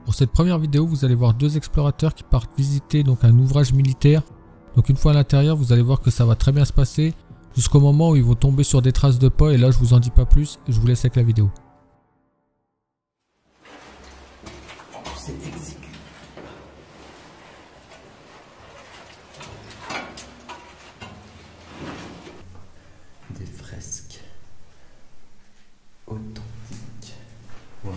Pour cette première vidéo, vous allez voir deux explorateurs qui partent visiter donc un ouvrage militaire. Donc une fois à l'intérieur, vous allez voir que ça va très bien se passer jusqu'au moment où ils vont tomber sur des traces de pas, et là je vous en dis pas plus et je vous laisse avec la vidéo. Des fresques authentiques. Waouh.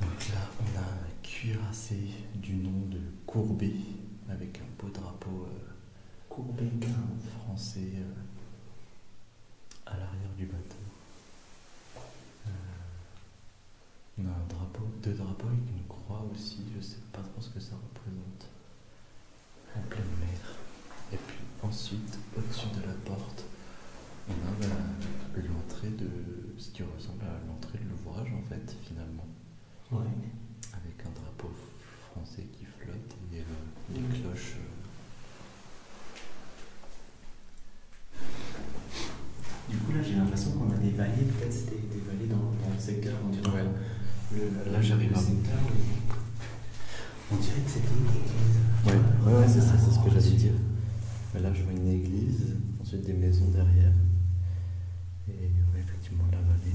Donc là on a un cuirassé du nom de Courbet avec un beau drapeau Courbet français à l'arrière du bateau. On a un drapeau, deux drapeaux avec une croix aussi, je sais pas trop ce que ça représente. En pleine mer. Et puis ensuite, au-dessus de la porte, on a l'entrée de ce qui ressemble à l'entrée de l'ouvrage en fait, finalement. Ouais. Avec un drapeau français qui flotte et les cloches. Du coup là j'ai l'impression qu'on a des vallées, peut-être c'était des vallées dans le secteur, on dirait. Ouais. Là j'arrive à... On dirait que c'était une église. Ouais, c'est ça, c'est ce que j'allais dire. Mais là je vois une église, ensuite des maisons derrière. Et ouais, effectivement la vallée.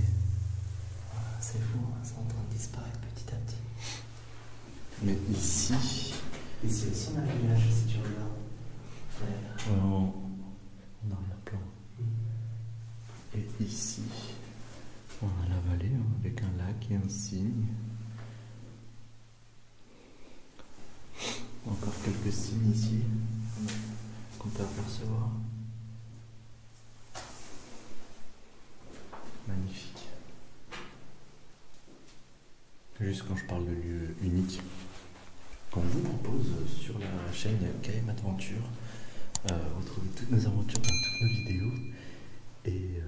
C'est fou, hein, c'est en train de disparaître petit à petit. Mais ici... Ici aussi on a un village si tu regardes. Ouais, en arrière-plan. Et ici, on a la vallée hein, avec un lac et un cygne. Encore quelques cygnes ici qu'on peut apercevoir. Magnifique. Juste quand je parle de lieu unique, qu'on vous propose sur la chaîne KM Adventure, retrouvez toutes nos aventures dans toutes nos vidéos. Et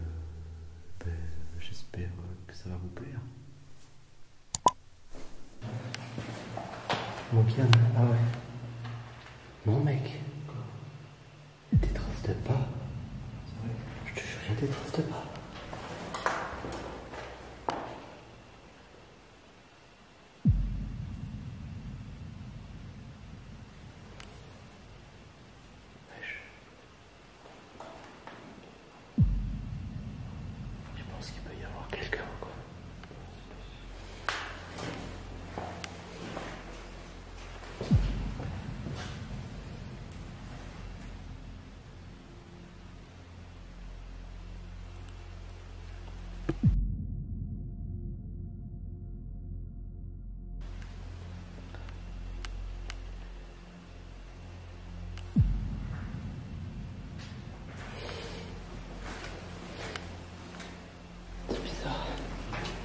j'espère que ça va vous plaire. Mon piano, ah ouais. Non mec. Des traces de pas. Je te jure, il y a des traces de pas. Je pense qu'il peut y avoir quelqu'un quoi.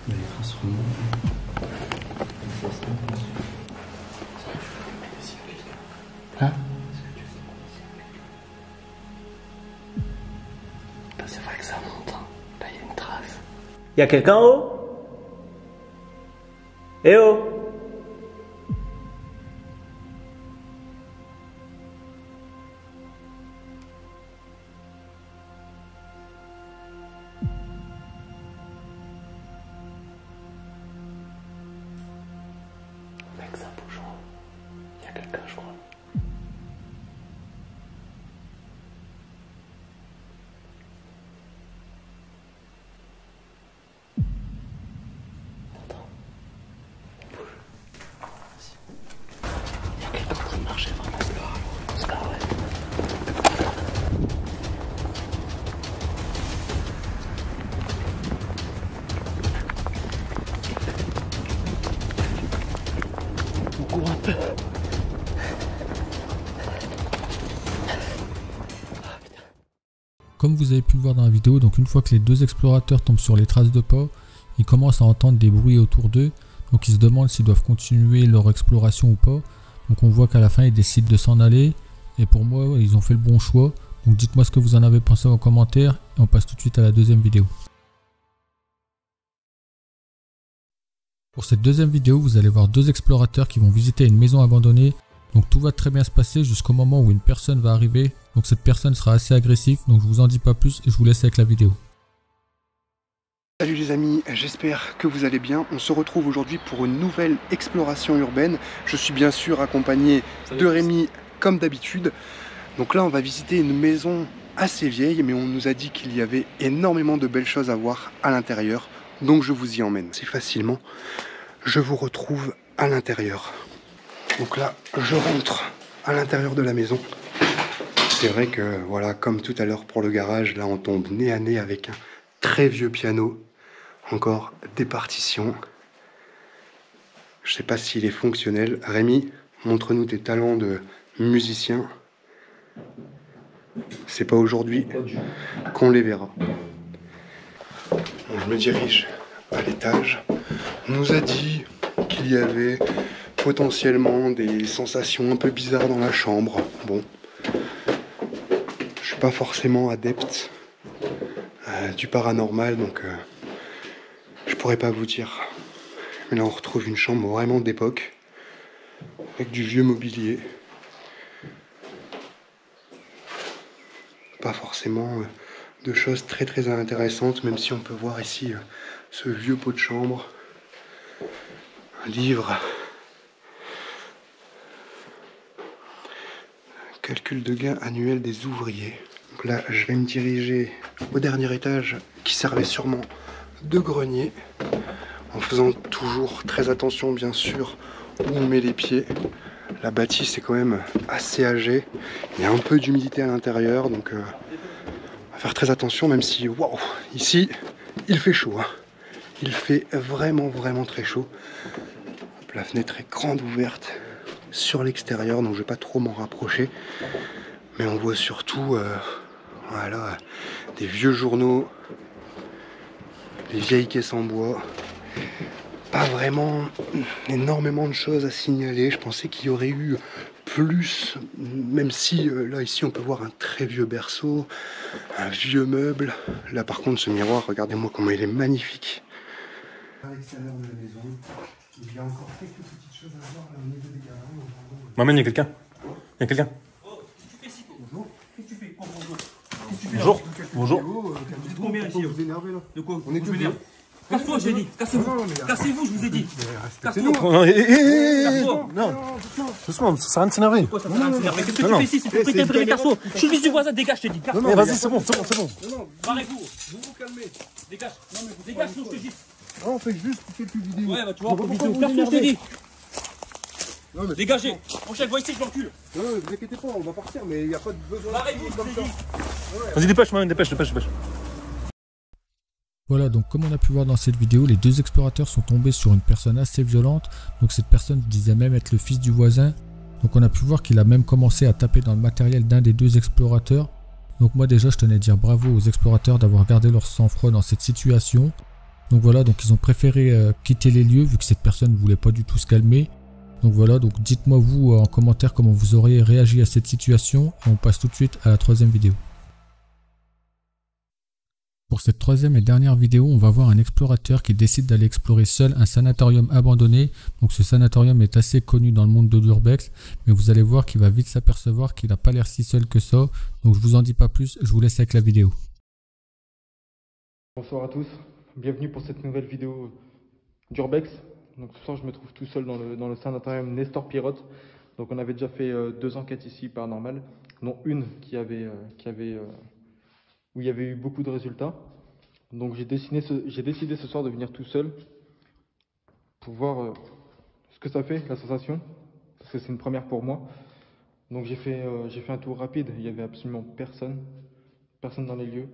Mais les traces remontent. Hein? Bah c'est vrai que ça monte, hein. Là il y a une trace. Y'a quelqu'un en haut? Eh oh! Mec, ça bouge. Il y a quelqu'un, je crois. Attends. On bouge. Il y a quelqu'un en train de marcher vraiment dehors. On se barre, ouais. On court un peu. Comme vous avez pu le voir dans la vidéo, donc une fois que les deux explorateurs tombent sur les traces de pas, ils commencent à entendre des bruits autour d'eux. Donc ils se demandent s'ils doivent continuer leur exploration ou pas. Donc on voit qu'à la fin ils décident de s'en aller. Et pour moi ils ont fait le bon choix. Donc dites-moi ce que vous en avez pensé en commentaire. Et on passe tout de suite à la deuxième vidéo. Pour cette deuxième vidéo, vous allez voir deux explorateurs qui vont visiter une maison abandonnée. Donc tout va très bien se passer jusqu'au moment où une personne va arriver. Donc cette personne sera assez agressive. Donc je vous en dis pas plus et je vous laisse avec la vidéo. Salut les amis, j'espère que vous allez bien. On se retrouve aujourd'hui pour une nouvelle exploration urbaine. Je suis bien sûr accompagné de Rémi comme d'habitude. Donc là on va visiter une maison assez vieille, mais on nous a dit qu'il y avait énormément de belles choses à voir à l'intérieur. Donc je vous y emmène. C'est facilement, je vous retrouve à l'intérieur. Donc là je rentre à l'intérieur de la maison. C'est vrai que voilà, comme tout à l'heure pour le garage, là on tombe nez à nez avec un très vieux piano. Encore des partitions. Je sais pas s'il est fonctionnel. Rémi, montre-nous tes talents de musicien. C'est pas aujourd'hui qu'on les verra. Je me dirige à l'étage. On nous a dit qu'il y avait potentiellement des sensations un peu bizarres dans la chambre. Bon, je suis pas forcément adepte du paranormal, donc je pourrais pas vous dire. Mais là on retrouve une chambre vraiment d'époque, avec du vieux mobilier. Pas forcément de choses très très intéressantes, même si on peut voir ici ce vieux pot de chambre. Un livre. Calcul de gain annuel des ouvriers. Donc là je vais me diriger au dernier étage qui servait sûrement de grenier. En faisant toujours très attention bien sûr où on met les pieds. La bâtisse est quand même assez âgée. Il y a un peu d'humidité à l'intérieur, donc on va faire très attention, même si waouh, ici il fait chaud. Hein. Il fait vraiment très chaud. La fenêtre est grande ouverte sur l'extérieur, donc je vais pas trop m'en rapprocher. Mais on voit surtout voilà, des vieux journaux, des vieilles caisses en bois. Pas vraiment énormément de choses à signaler. Je pensais qu'il y aurait eu plus, même si là ici on peut voir un très vieux berceau, un vieux meuble. Là par contre ce miroir, regardez-moi comment il est magnifique. À l'extérieur de la maison, il y a encore quelques petites choses à voir là au niveau des garages. Maman, il y a quelqu'un. Il y a quelqu'un. Oh, qu'est-ce que tu fais ici? Bonjour. Qu'est-ce que tu fais? Oh, bonjour. Bonjour. Bonjour. Vous êtes combien ici? Vous énervez là? De quoi? On est Vous que m'énerve. Casse-toi, j'ai dit. Cassez-vous. Cassez-vous, je vous ai dit. Casse-toi. Non, Casse-toi. non. Doucement, ça sert à rien de s'énerver. Pourquoi ça sert à rien de s'énerver? Qu'est-ce que tu Non. fais ici? C'est pour prêter privé perso. Je suis le fils du voisin, dégage, je t'ai dit. Casse-toi. Mais vas-y, c'est bon. Barrez-vous. Vous vous calmez. Dégage. Non, mais vous dégage, sinon je te dis. On fait juste quelques vidéos. Ouais, bah tu vois, Pourquoi vidéo. vous Casse-toi, je te dis. Non, mais Dégagez. Mon chef, vois ici, je l'encule. non, vous inquiétez pas, on va partir, mais il n'y a pas de besoin. Barrez-vous, je te dis. Vas-y, dépêche, man, dépêche. Voilà, donc comme on a pu voir dans cette vidéo, les deux explorateurs sont tombés sur une personne assez violente. Donc cette personne disait même être le fils du voisin. Donc on a pu voir qu'il a même commencé à taper dans le matériel d'un des deux explorateurs. Donc moi déjà je tenais à dire bravo aux explorateurs d'avoir gardé leur sang-froid dans cette situation. Donc voilà, donc ils ont préféré quitter les lieux vu que cette personne ne voulait pas du tout se calmer. Donc voilà, donc dites-moi vous en commentaire comment vous auriez réagi à cette situation. Et on passe tout de suite à la troisième vidéo. Pour cette troisième et dernière vidéo, on va voir un explorateur qui décide d'aller explorer seul un sanatorium abandonné. Donc ce sanatorium est assez connu dans le monde de l'urbex, mais vous allez voir qu'il va vite s'apercevoir qu'il n'a pas l'air si seul que ça. Donc je vous en dis pas plus, je vous laisse avec la vidéo. Bonsoir à tous, bienvenue pour cette nouvelle vidéo d'Urbex. Donc ce soir je me trouve tout seul dans le sanatorium Nestor Pirotte. Donc on avait déjà fait 2 enquêtes ici paranormales, dont une où il y avait eu beaucoup de résultats. Donc j'ai décidé ce soir de venir tout seul pour voir ce que ça fait, la sensation, parce que c'est une première pour moi. Donc j'ai fait un tour rapide, il n'y avait absolument personne dans les lieux.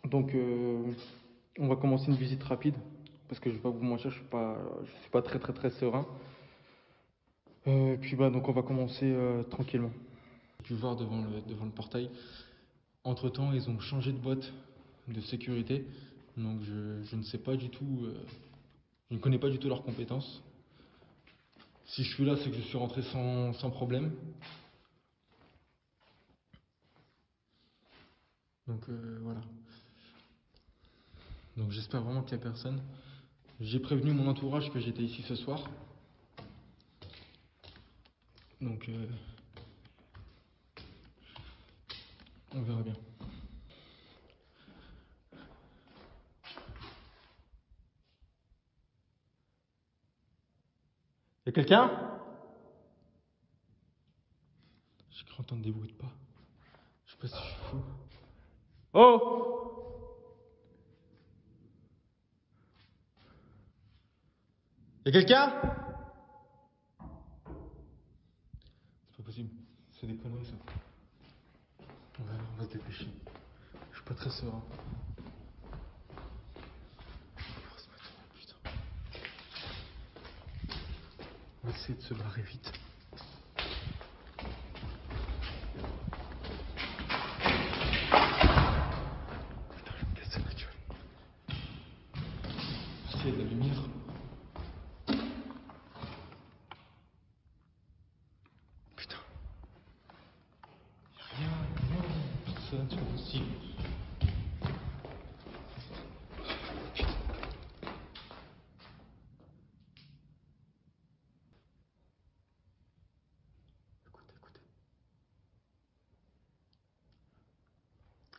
Donc on va commencer une visite rapide, parce que je ne vais pas vous mentir, je suis pas très serein. Puis donc on va commencer tranquillement. J'ai pu voir devant le portail. Entre temps, ils ont changé de boîte de sécurité, donc je ne sais pas du tout, je ne connais pas du tout leurs compétences. Si je suis là, c'est que je suis rentré sans problème. Donc voilà. Donc j'espère vraiment qu'il n'y a personne. J'ai prévenu mon entourage que j'étais ici ce soir. Donc on verra bien. quelqu'un? J'ai cru entendre des bruits de pas. Je sais pas si je suis fou. Oh! Y'a quelqu'un? C'est pas possible. C'est des conneries ça. On va se dépêcher. Je suis pas très serein. On va essayer de se barrer vite. Putain, je vais me casser la gueule. S'il y a de la lumière. Putain. Y'a rien, personne, c'est pas possible.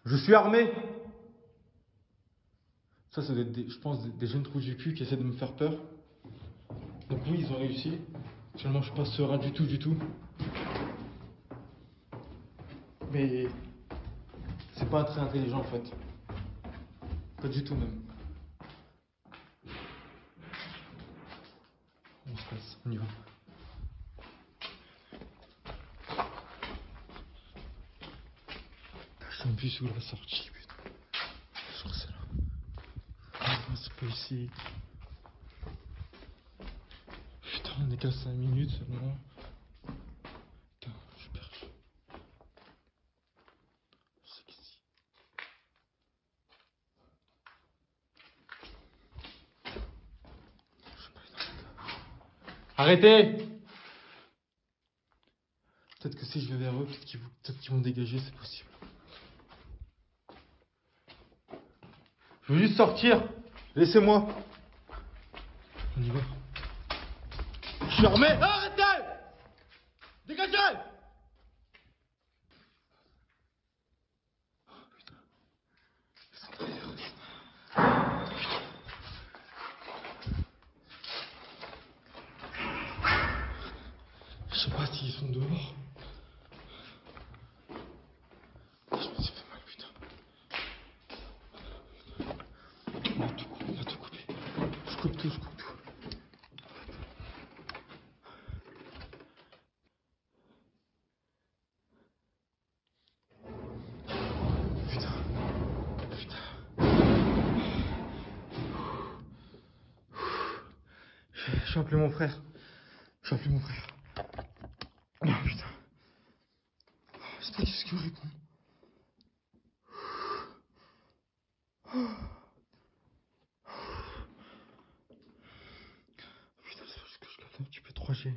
Je suis armé. Ça doit être, je pense, des jeunes trous du cul qui essaient de me faire peur. Donc oui, ils ont réussi. Finalement, je suis pas serein du tout. Mais c'est pas très intelligent en fait. Pas du tout même. On se passe, on y va. Je sais même plus où la sortie, putain. Je crois que c'est là. Non, c'est pas ici. Putain, on est qu'à 5 minutes seulement. Putain, je suis perdu. Je sais qu'ici. Je sais pas, il est dans le cas. Arrêtez! Peut-être que si je vais vers eux, peut-être qu'ils vont dégager, c'est possible. Je veux juste sortir. Laissez-moi. On y va. Je suis armé. Arrêtez! Dégagez! Oh putain. Ils sont derrière. Putain. Je sais pas s'ils sont dehors. Je me suis fait mal, putain. On va tout couper. Je coupe tout. Putain. Je suis appelé mon frère. Oh putain. J'espère qu'il va répondre. Putain, c'est juste que je capte un petit peu 3G.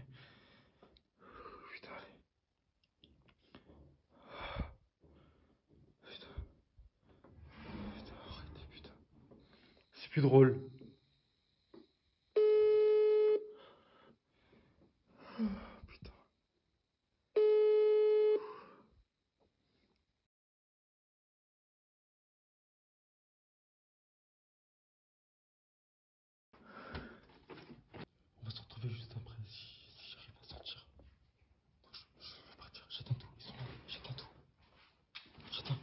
Putain, allez. Putain, arrêtez, putain. C'est plus drôle. Putain. On va se retrouver juste après si j'arrive à sortir. Donc je vais partir. J'éteins tout. Ils sont là. J'éteins tout. J'éteins.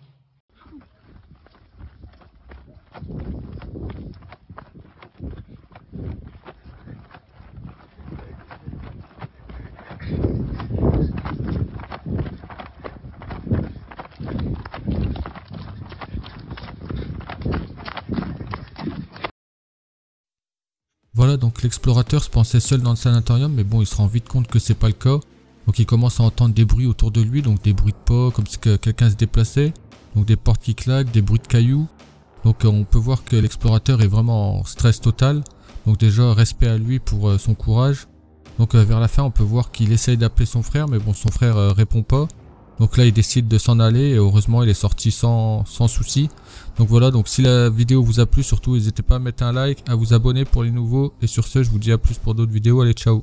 Voilà, donc l'explorateur se pensait seul dans le sanatorium, mais bon, il se rend vite compte que c'est pas le cas. Donc il commence à entendre des bruits autour de lui, donc des bruits de pas, comme si quelqu'un se déplaçait. Donc des portes qui claquent, des bruits de cailloux. Donc on peut voir que l'explorateur est vraiment en stress total. Donc déjà, respect à lui pour son courage. Donc vers la fin, on peut voir qu'il essaye d'appeler son frère, mais bon, son frère répond pas. Donc là, il décide de s'en aller et heureusement, il est sorti sans souci. Donc voilà, donc si la vidéo vous a plu, surtout n'hésitez pas à mettre un like, à vous abonner pour les nouveaux. Et sur ce, je vous dis à plus pour d'autres vidéos. Allez, ciao!